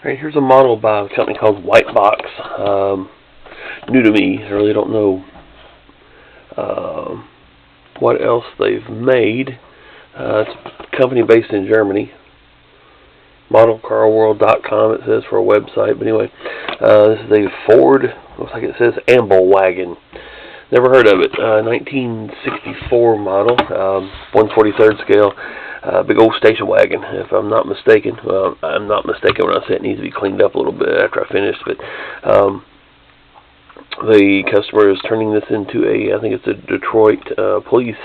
Alright, here's a model by a company called White Box. New to me. I really don't know what else they've made. It's a company based in Germany. Modelcarworld.com it says for a website. But anyway, this is a Ford, looks like it says Amblewagon. Never heard of it. 1964 model, 1/43rd scale. Big old station wagon, if I'm not mistaken. Well, I'm not mistaken when I say it needs to be cleaned up a little bit after I finish. But the customer is turning this into I think it's a Detroit Police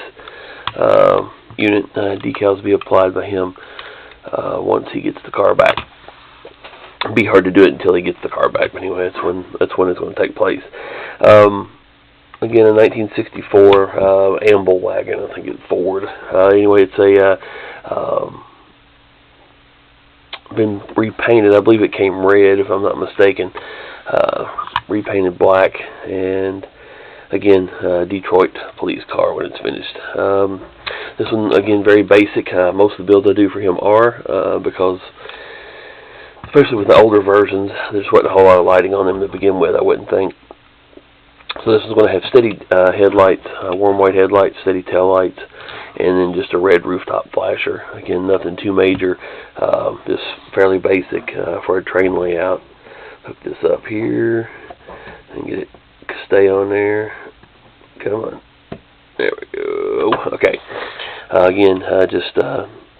unit. Decals will be applied by him once he gets the car back. It'd be hard to do it until he gets the car back. But anyway, that's when it's going to take place. Again, a 1964 Amblewagon, I think it's Ford. Anyway, it's been repainted. I believe it came red, if I'm not mistaken. Repainted black, and again, Detroit Police car when it's finished. This one, again, very basic. Most of the builds I do for him are because, especially with the older versions, there just wasn't a whole lot of lighting on them to begin with, I wouldn't think. So this is going to have steady headlights, warm white headlights, steady tail lights, and then just a red rooftop flasher. Again, nothing too major, just fairly basic for a train layout. Hook this up here and get it to stay on there. Come on. There we go. Okay. Again, just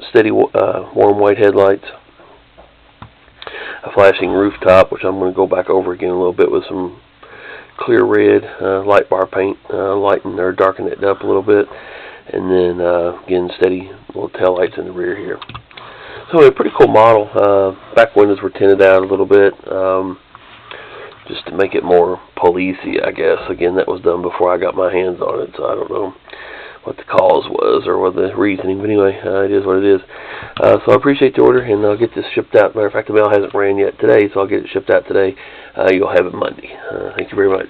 steady warm white headlights, a flashing rooftop, which I'm going to go back over again a little bit with some clear red light bar paint, lighten or darken it up a little bit, and then again steady little tail lights in the rear here. So a pretty cool model. Back windows were tinted out a little bit, just to make it more policey, I guess. Again, that was done before I got my hands on it, so I don't know what the cause was or what the reasoning. But anyway, it is what it is. So I appreciate the order, and I'll get this shipped out. Matter of fact, the mail hasn't ran yet today, so I'll get it shipped out today. You'll have it Monday. Thank you very much.